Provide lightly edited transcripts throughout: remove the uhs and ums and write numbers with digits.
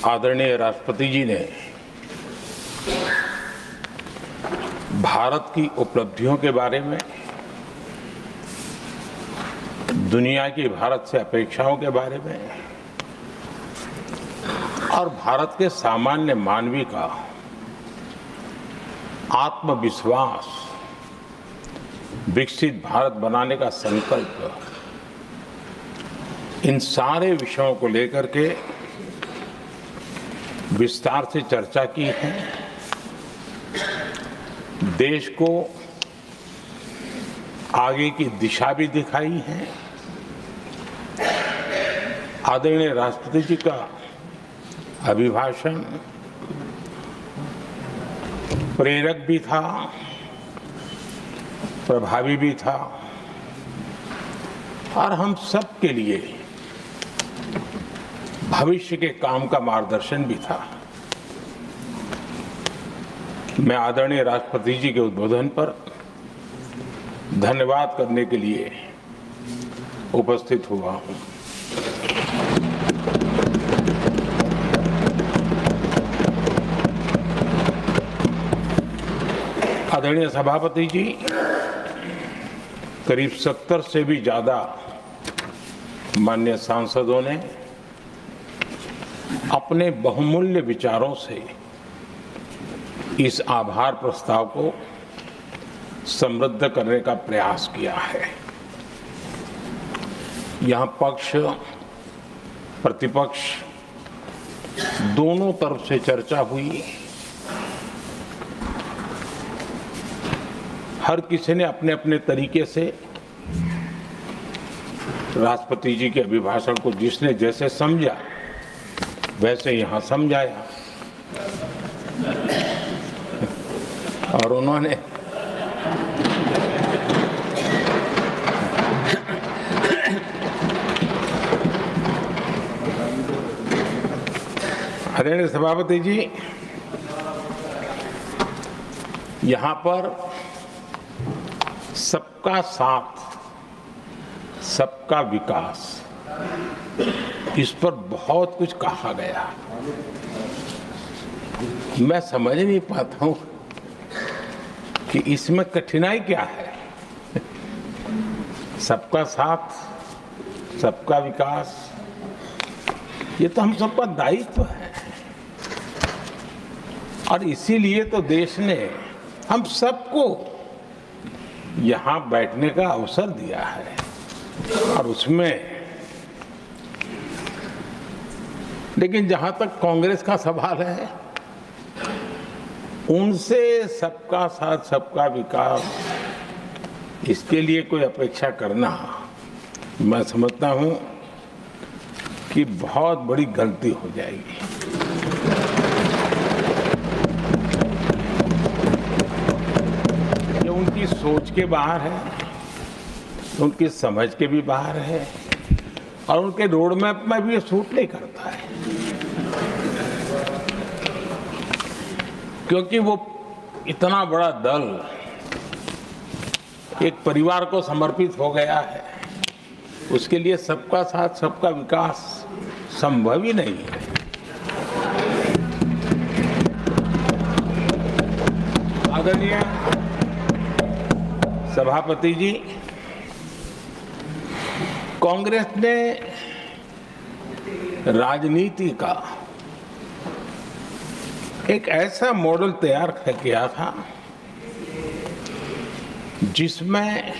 आदरणीय राष्ट्रपति जी ने भारत की उपलब्धियों के बारे में, दुनिया की भारत से अपेक्षाओं के बारे में और भारत के सामान्य मानवी का आत्मविश्वास, विकसित भारत बनाने का संकल्प, इन सारे विषयों को लेकर के विस्तार से चर्चा की है। देश को आगे की दिशा भी दिखाई है। आदरणीय राष्ट्रपति जी का अभिभाषण प्रेरक भी था, प्रभावी भी था और हम सब के लिए भविष्य के काम का मार्गदर्शन भी था। मैं आदरणीय राष्ट्रपति जी के उद्बोधन पर धन्यवाद करने के लिए उपस्थित हुआ हूं। आदरणीय सभापति जी, करीब 70 से भी ज्यादा माननीय सांसदों ने अपने बहुमूल्य विचारों से इस आभार प्रस्ताव को समृद्ध करने का प्रयास किया है। यहां पक्ष प्रतिपक्ष दोनों तरफ से चर्चा हुई। हर किसी ने अपने अपने तरीके से राष्ट्रपति जी के अभिभाषण को जिसने जैसे समझा वैसे यहां समझाया और उन्होंने आदरणीय सभापति जी, यहां पर सबका साथ, सबका विकास, इस पर बहुत कुछ कहा गया। मैं समझ नहीं पाता हूं कि इसमें कठिनाई क्या है। सबका साथ, सबका विकास, ये तो हम सबका दायित्व है और इसीलिए तो देश ने हम सबको यहां बैठने का अवसर दिया है और उसमें, लेकिन जहां तक कांग्रेस का सवाल है, उनसे सबका साथ, सबका विकास, इसके लिए कोई अपेक्षा करना, मैं समझता हूं कि बहुत बड़ी गलती हो जाएगी। ये उनकी सोच के बाहर है, उनकी समझ के भी बाहर है और उनके रोड मैप में भी ये सूट नहीं करता है, क्योंकि वो इतना बड़ा दल एक परिवार को समर्पित हो गया है। उसके लिए सबका साथ, सबका विकास संभव ही नहीं है। आदरणीय सभापति जी, कांग्रेस ने राजनीति का एक ऐसा मॉडल तैयार किया था जिसमें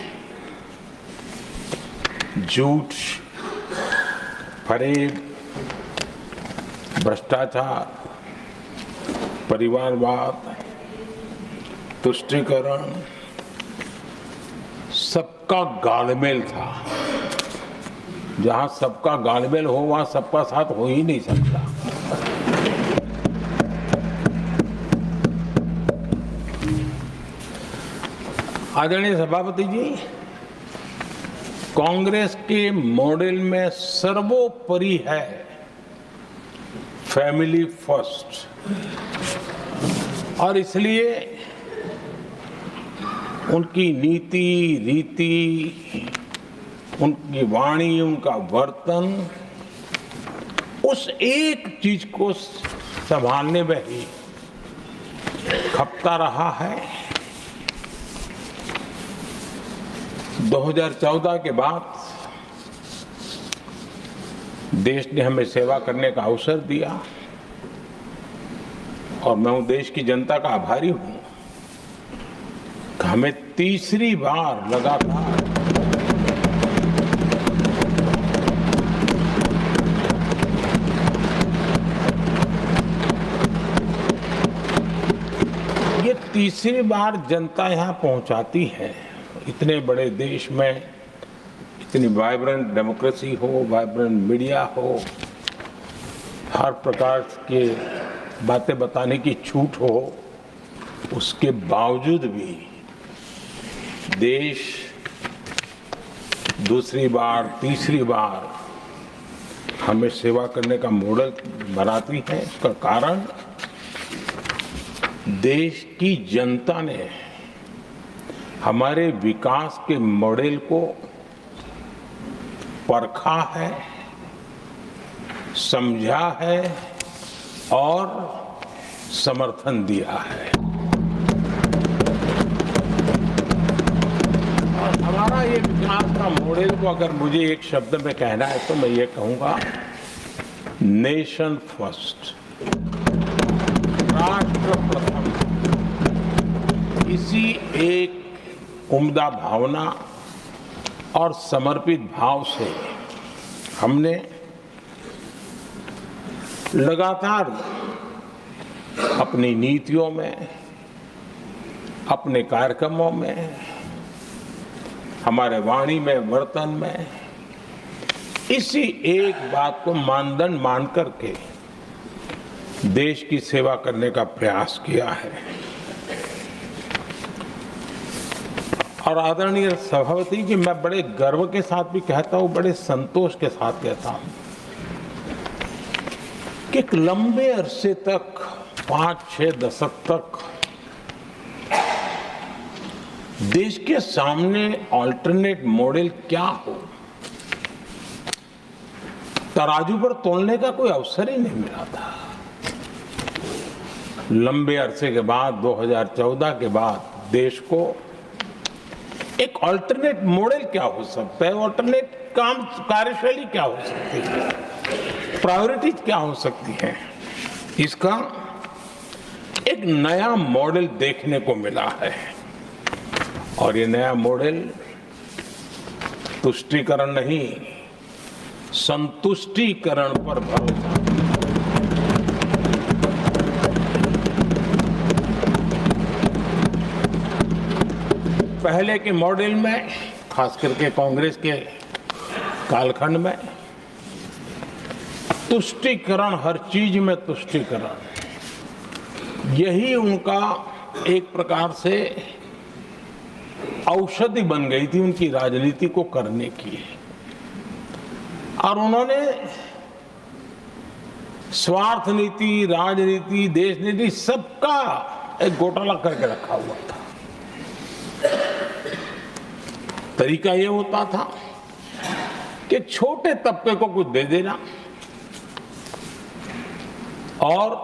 झूठ, फरेब, भ्रष्टाचार, परिवारवाद, तुष्टीकरण, सबका गालमेल था। जहां सबका गालमेल हो वहां सबका साथ हो ही नहीं सकता। आदरणीय सभापति जी, कांग्रेस के मॉडल में सर्वोपरि है फैमिली फर्स्ट और इसलिए उनकी नीति, रीति, उनकी वाणी, उनका वर्तन उस एक चीज को संभालने में ही खपता रहा है। 2014 के बाद देश ने हमें सेवा करने का अवसर दिया और मैं उन देश की जनता का आभारी हूं कि हमें तीसरी बार लगातार तीसरी बार जनता यहां पहुंचाती है। इतने बड़े देश में इतनी वाइब्रेंट डेमोक्रेसी हो, वाइब्रेंट मीडिया हो, हर प्रकार के बातें बताने की छूट हो, उसके बावजूद भी देश दूसरी बार तीसरी बार हमें सेवा करने का मॉडल बनाती है। इसका कारण देश की जनता ने हमारे विकास के मॉडल को परखा है, समझा है और समर्थन दिया है। और हमारा ये विकास का मॉडल को अगर मुझे एक शब्द में कहना है तो मैं ये कहूंगा, नेशन फर्स्ट, राष्ट्र प्रथम। इसी एक उम्दा भावना और समर्पित भाव से हमने लगातार अपनी नीतियों में, अपने कार्यक्रमों में, हमारे वाणी में, वर्तन में इसी एक बात को मानदंड मान करके देश की सेवा करने का प्रयास किया है। और आदरणीय सभापति जी, मैं बड़े गर्व के साथ भी कहता हूं, बड़े संतोष के साथ कहता हूं कि एक लंबे अरसे तक, 5-6 दशक तक देश के सामने अल्टरनेट मॉडल क्या हो, तराजू पर तोलने का कोई अवसर ही नहीं मिला था। लंबे अरसे के बाद 2014 के बाद देश को एक अल्टरनेट मॉडल क्या हो सकता है, अल्टरनेट काम कार्यशैली क्या हो सकती है, प्रायोरिटीज क्या हो सकती है, इसका एक नया मॉडल देखने को मिला है। और ये नया मॉडल तुष्टीकरण नहीं, संतुष्टीकरण पर भरोसा। पहले के मॉडल में, खास करके कांग्रेस के कालखंड में, तुष्टीकरण, हर चीज में तुष्टीकरण, यही उनका एक प्रकार से औषधि बन गई थी उनकी राजनीति को करने की। और उन्होंने स्वार्थ नीति, राजनीति, देश नीति सबका एक घोटाला करके रखा हुआ था। तरीका ये होता था कि छोटे तबके को कुछ दे देना और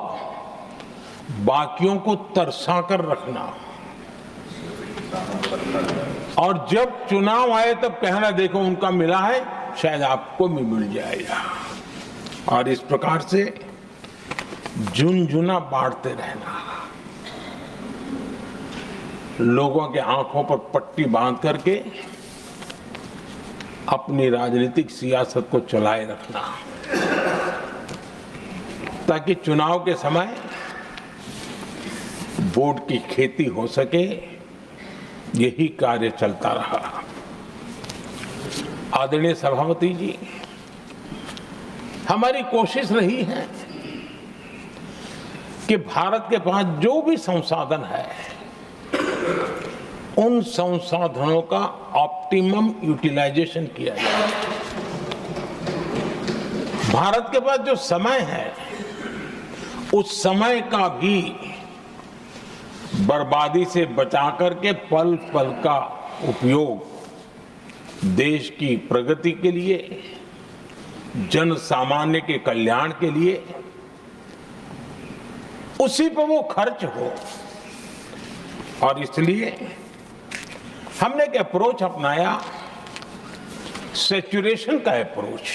बाकियों को तरसा कर रखना, और जब चुनाव आए तब कहना देखो उनका मिला है, शायद आपको भी मिल जाएगा। और इस प्रकार से झुनझुना बांटते रहना, लोगों के आंखों पर पट्टी बांध करके अपनी राजनीतिक सियासत को चलाए रखना, ताकि चुनाव के समय वोट की खेती हो सके। यही कार्य चलता रहा। आदरणीय सभापति जी, हमारी कोशिश रही है कि भारत के पास जो भी संसाधन है, उन संसाधनों का ऑप्टिमम यूटिलाइजेशन किया जाए। भारत के पास जो समय है, उस समय का भी बर्बादी से बचा करके पल पल का उपयोग देश की प्रगति के लिए, जन सामान्य के कल्याण के लिए, उसी पर वो खर्च हो। और इसलिए हमने एक अप्रोच अपनाया, सैचुरेशन का अप्रोच।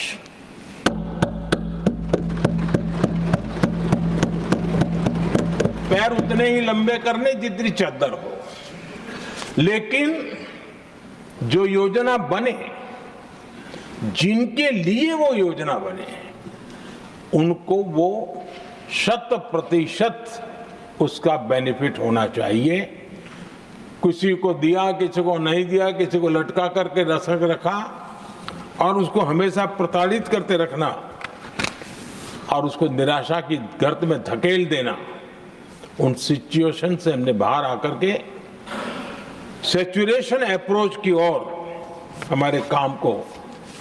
पैर उतने ही लंबे करने जितनी चद्दर हो, लेकिन जो योजना बने, जिनके लिए वो योजना बने, उनको वो 100% उसका बेनिफिट होना चाहिए। किसी को दिया, किसी को नहीं दिया, किसी को लटका करके रसक रखा और उसको हमेशा प्रताड़ित करते रखना और उसको निराशा की गर्त में धकेल देना, उन सिचुएशन से हमने बाहर आकर के सैचुरेशन अप्रोच की ओर हमारे काम को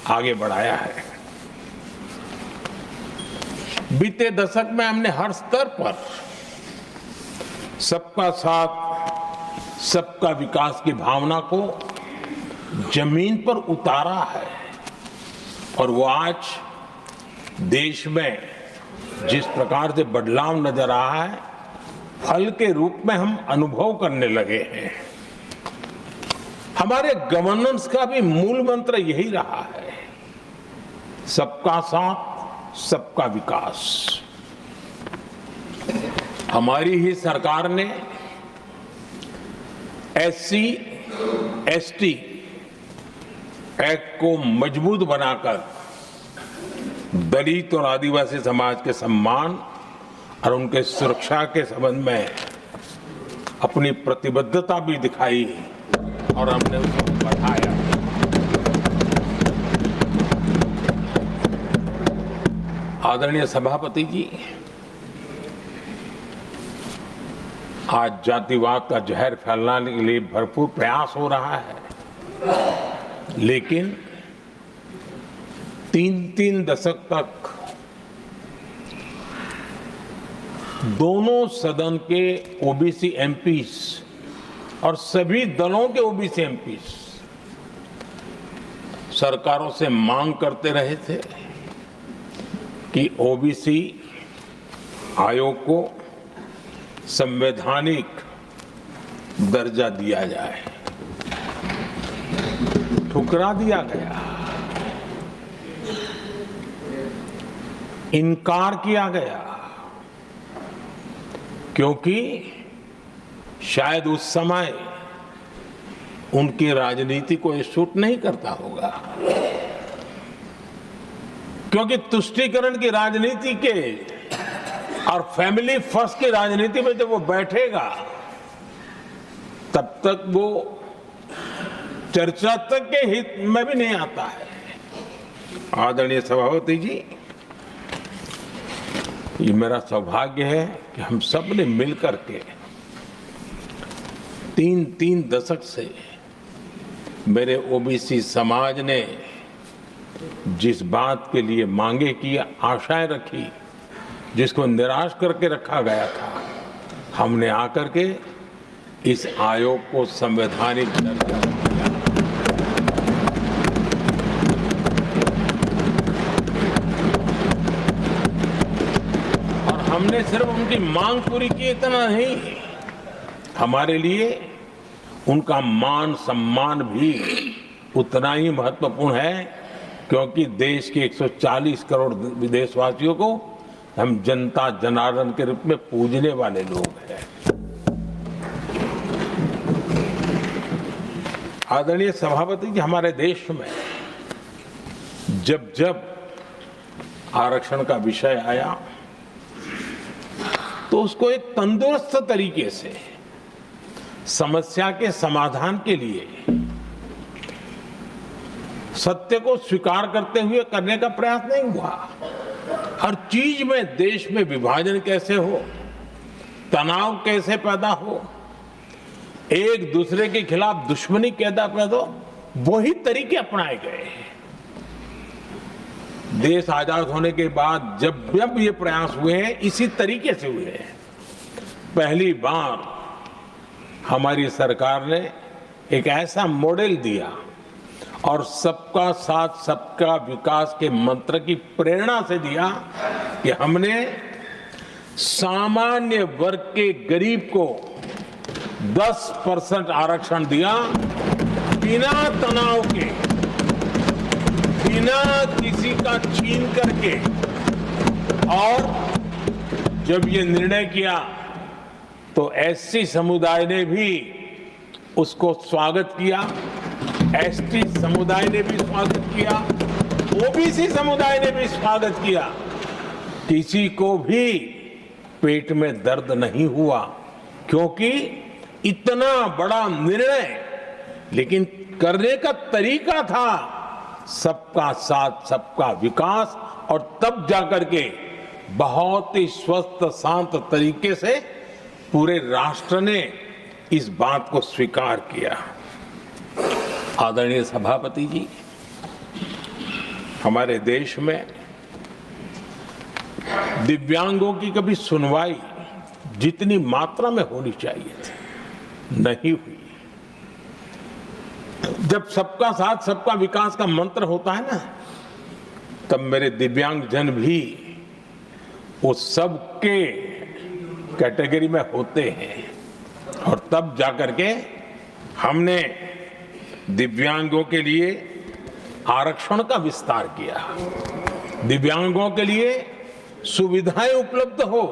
आगे बढ़ाया है। बीते दशक में हमने हर स्तर पर सबका साथ, सबका विकास की भावना को जमीन पर उतारा है और वो आज देश में जिस प्रकार से बदलाव नजर आ रहा है, फल के रूप में हम अनुभव करने लगे हैं। हमारे गवर्नेंस का भी मूल मंत्र यही रहा है, सबका साथ, सबका विकास। हमारी ही सरकार ने SC, ST एक्ट को मजबूत बनाकर दलित और आदिवासी समाज के सम्मान और उनके सुरक्षा के संबंध में अपनी प्रतिबद्धता भी दिखाई और हमने उसको बढ़ाया। आदरणीय सभापति जी, आज जातिवाद का जहर फैलाने के लिए भरपूर प्रयास हो रहा है, लेकिन 3 दशक तक दोनों सदन के ओबीसी एमपीज और सभी दलों के ओबीसी एमपीज सरकारों से मांग करते रहे थे कि ओबीसी आयोग को संवैधानिक दर्जा दिया जाए। ठुकरा दिया गया, इनकार किया गया, क्योंकि शायद उस समय उनकी राजनीति को ये सूट नहीं करता होगा, क्योंकि तुष्टीकरण की राजनीति के और फैमिली फर्स्ट की राजनीति में जब वो बैठेगा तब तक वो चर्चा तक के हित में भी नहीं आता है। आदरणीय सभापति जी, ये मेरा सौभाग्य है कि हम सब ने मिलकर के 3 दशक से मेरे ओबीसी समाज ने जिस बात के लिए मांगे की, आशाएं रखी, जिसको निराश करके रखा गया था, हमने आकर के इस आयोग को संवैधानिक दर्जा दिया। और हमने सिर्फ उनकी मांग पूरी की इतना नहीं, हमारे लिए उनका मान सम्मान भी उतना ही महत्वपूर्ण है, क्योंकि देश के 140 करोड़ देशवासियों को हम जनता जनार्दन के रूप में पूजने वाले लोग हैं। आदरणीय सभापति जी, हमारे देश में जब जब आरक्षण का विषय आया तो उसको एक तंदुरुस्त तरीके से समस्या के समाधान के लिए सत्य को स्वीकार करते हुए करने का प्रयास नहीं हुआ। हर चीज में देश में विभाजन कैसे हो, तनाव कैसे पैदा हो, एक दूसरे के खिलाफ दुश्मनी कैसे पैदा हो, वही तरीके अपनाए गए। देश आजाद होने के बाद जब जब ये प्रयास हुए हैं, इसी तरीके से हुए हैं। पहली बार हमारी सरकार ने एक ऐसा मॉडल दिया और सबका साथ सबका विकास के मंत्र की प्रेरणा से दिया कि हमने सामान्य वर्ग के गरीब को 10% आरक्षण दिया, बिना तनाव के, बिना किसी का छीन करके। और जब ये निर्णय किया तो एससी समुदाय ने भी उसको स्वागत किया, एसटी समुदाय ने भी स्वागत किया, ओबीसी समुदाय ने भी स्वागत किया। किसी को भी पेट में दर्द नहीं हुआ, क्योंकि इतना बड़ा निर्णय, लेकिन करने का तरीका था सबका साथ सबका विकास। और तब जाकर के बहुत ही स्वस्थ शांत तरीके से पूरे राष्ट्र ने इस बात को स्वीकार किया। आदरणीय सभापति जी, हमारे देश में दिव्यांगों की कभी सुनवाई जितनी मात्रा में होनी चाहिए थी नहीं हुई। जब सबका साथ सबका विकास का मंत्र होता है ना, तब मेरे दिव्यांग जन भी उस सबके कैटेगरी में होते हैं। और तब जाकर के हमने दिव्यांगों के लिए आरक्षण का विस्तार किया, दिव्यांगों के लिए सुविधाएं उपलब्ध हो,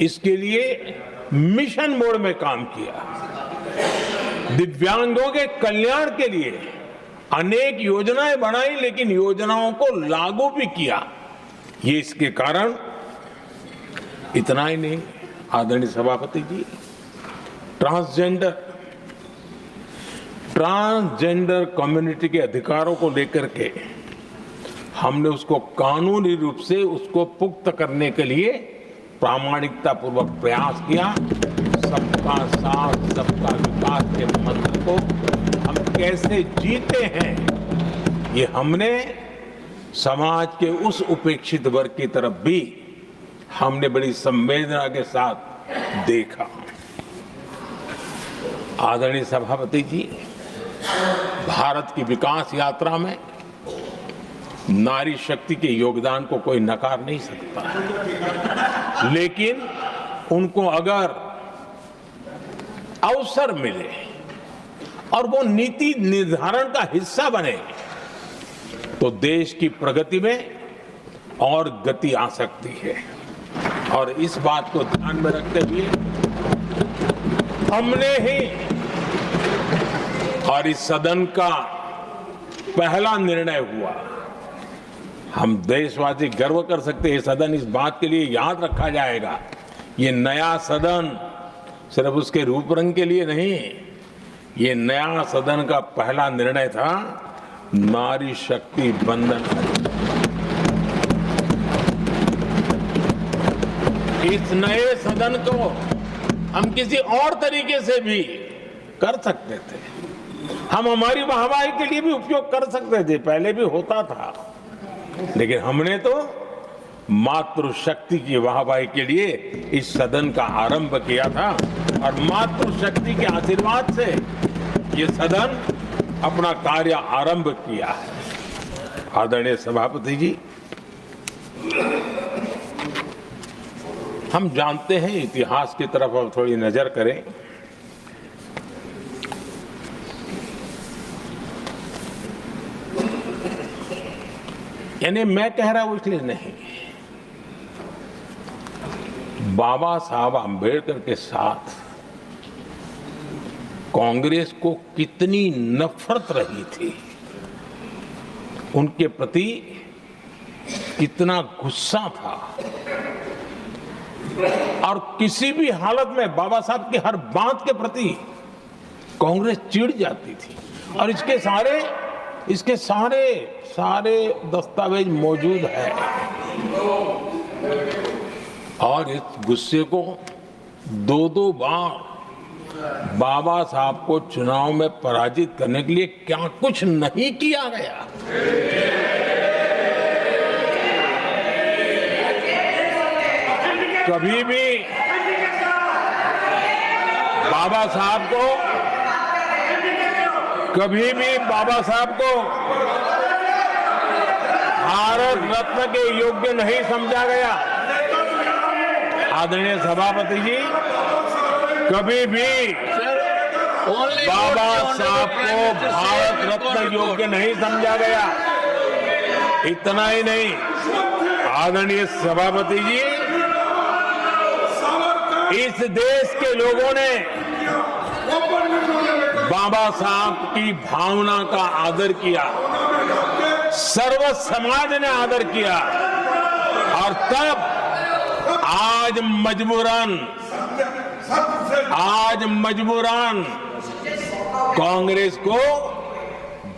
इसके लिए मिशन मोड में काम किया। दिव्यांगों के कल्याण के लिए अनेक योजनाएं बनाई, लेकिन योजनाओं को लागू भी किया। ये इसके कारण इतना ही नहीं, आदरणीय सभापति जी, ट्रांसजेंडर कम्युनिटी के अधिकारों को लेकर के हमने उसको कानूनी रूप से उसको पुख्त करने के लिए प्रामाणिकता पूर्वक प्रयास किया। सबका साथ सबका विकास के मंत्र को हम कैसे जीते हैं, ये हमने समाज के उस उपेक्षित वर्ग की तरफ भी हमने बड़ी संवेदना के साथ देखा। आदरणीय सभापति जी, भारत की विकास यात्रा में नारी शक्ति के योगदान को कोई नकार नहीं सकता, लेकिन उनको अगर अवसर मिले और वो नीति निर्धारण का हिस्सा बने तो देश की प्रगति में और गति आ सकती है। और इस बात को ध्यान में रखते हुए हमने ही और इस सदन का पहला निर्णय हुआ, हम देशवासी गर्व कर सकते हैं, सदन इस बात के लिए याद रखा जाएगा, ये नया सदन सिर्फ उसके रूप रंग के लिए नहीं, ये नया सदन का पहला निर्णय था नारी शक्ति बंधन। इस नए सदन को हम किसी और तरीके से भी कर सकते थे, हम हमारी वाहवाही के लिए भी उपयोग कर सकते थे, पहले भी होता था, लेकिन हमने तो मातृशक्ति की वाहवाही के लिए इस सदन का आरंभ किया था। और मातृशक्ति के आशीर्वाद से ये सदन अपना कार्य आरंभ किया है। आदरणीय सभापति जी, हम जानते हैं, इतिहास की तरफ अब थोड़ी नजर करें। यानी मैं कह रहा हूं इसलिए नहीं, बाबा साहब आंबेडकर के साथ कांग्रेस को कितनी नफरत रही थी, उनके प्रति कितना गुस्सा था, और किसी भी हालत में बाबा साहब की हर बात के प्रति कांग्रेस चिढ़ जाती थी। और इसके सारे दस्तावेज मौजूद है। और इस गुस्से को दो बार बाबा साहब को चुनाव में पराजित करने के लिए क्या कुछ नहीं किया गया। कभी भी बाबा साहब को कभी भी बाबा साहब को भारत रत्न के योग्य नहीं समझा गया। आदरणीय सभापति जी, कभी भी बाबा साहब को भारत रत्न योग्य नहीं समझा गया। इतना ही नहीं, आदरणीय सभापति जी, इस देश के लोगों ने बाबा साहब की भावना का आदर किया, सर्व समाज ने आदर किया, और तब आज मजबूरन कांग्रेस को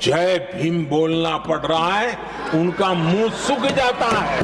जय भीम बोलना पड़ रहा है, उनका मुंह सूख जाता है।